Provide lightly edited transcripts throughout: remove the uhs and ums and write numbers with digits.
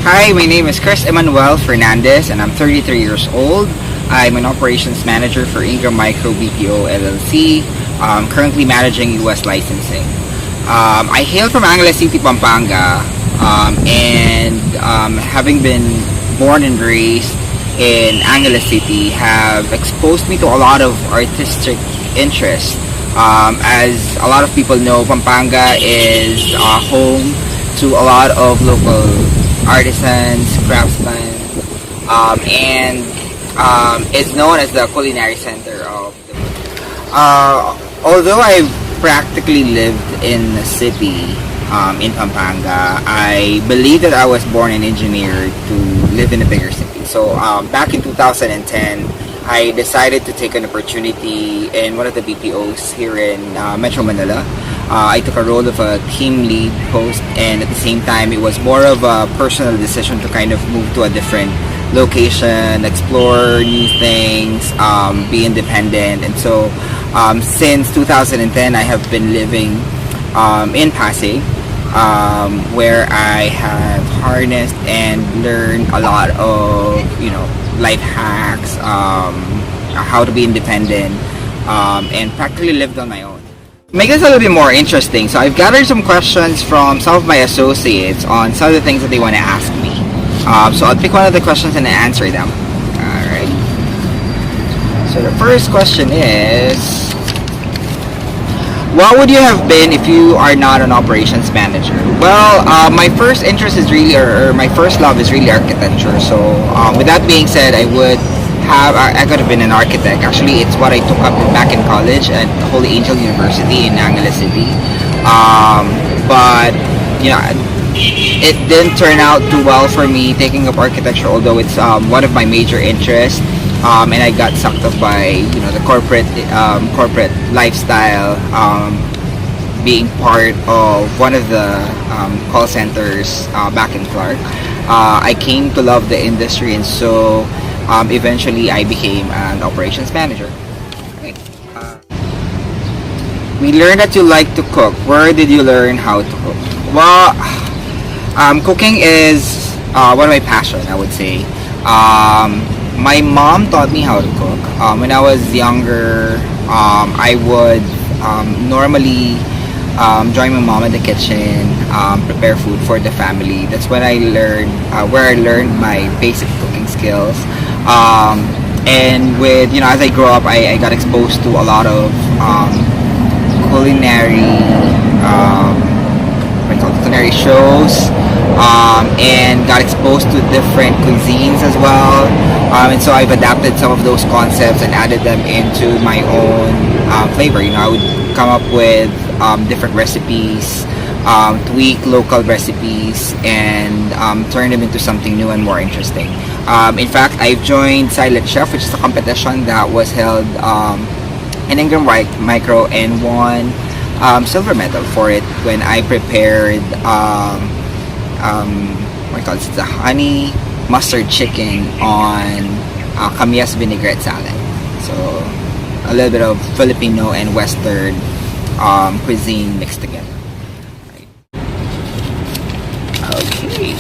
Hi, my name is Chris Emmanuel Fernandez and I'm 33 years old. I'm an operations manager for Ingram Micro BPO LLC, currently managing US licensing. I hail from Angeles City, Pampanga, and having been born and raised in Angeles City have exposed me to a lot of artistic interest. As a lot of people know, Pampanga is home to a lot of local artisans, craftsmen, and is known as the culinary center of the although I practically lived in the city in Pampanga, I believe that I was born and engineered to live in a bigger city. So back in 2010, I decided to take an opportunity in one of the BPOs here in Metro Manila. I took a role of a team lead host, and at the same time it was more of a personal decision to kind of move to a different location, explore new things, be independent. And so since 2010 I have been living in Pasig, where I have harnessed and learned a lot of life hacks, how to be independent, and practically lived on my own. Make this a little bit more interesting, so I've gathered some questions from some of my associates on some of the things that they want to ask me. So I'll pick one of the questions and answer them. Alright. So the first question is, what would you have been if you are not an operations manager? Well, my first interest is really, or my first love is really architecture. So with that being said, I could have been an architect. Actually, it's what I took up back in college at Holy Angel University in Angeles City. But it didn't turn out too well for me taking up architecture, although it's one of my major interests. And I got sucked up by the corporate lifestyle, being part of one of the call centers back in Clark. I came to love the industry, and so eventually I became an operations manager. Okay. We learned that you like to cook. Where did you learn how to cook? Well, cooking is one of my passions, I would say. My mom taught me how to cook. When I was younger, I would normally join my mom in the kitchen, prepare food for the family. That's when I learned, where I learned my basic cooking skills. And with as I grew up, I got exposed to a lot of culinary shows, and got exposed to different cuisines as well. And so I've adapted some of those concepts and added them into my own flavor. I would come up with different recipes, tweak local recipes, and turn them into something new and more interesting. In fact, I've joined Silent Chef, which is a competition that was held in Ingram Micro, and won silver medal for it when I prepared the honey mustard chicken on Kamias vinaigrette salad. So a little bit of Filipino and Western cuisine mixed together. Okay.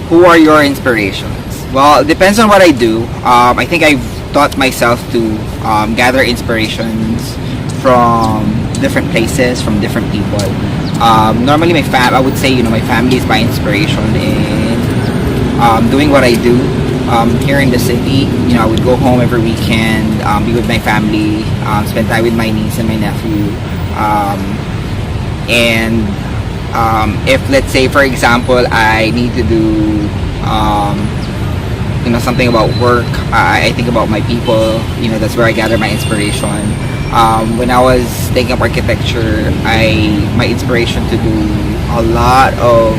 Who are your inspirations? Well, it depends on what I do. I think I've taught myself to gather inspirations from different places, from different people. Normally I would say my family is my inspiration in doing what I do here in the city. I would go home every weekend, be with my family, spend time with my niece and my nephew, and if, let's say, for example, I need to do something about work, I think about my people. That's where I gather my inspiration. When I was taking up architecture, my inspiration to do a lot of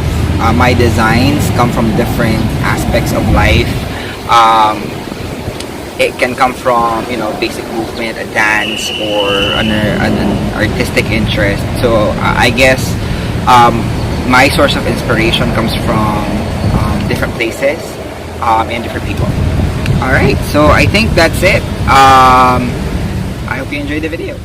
my designs come from different aspects of life. It can come from basic movement, a dance, or an artistic interest. So I guess my source of inspiration comes from different places and different people. Alright, so I think that's it. I hope you enjoyed the video.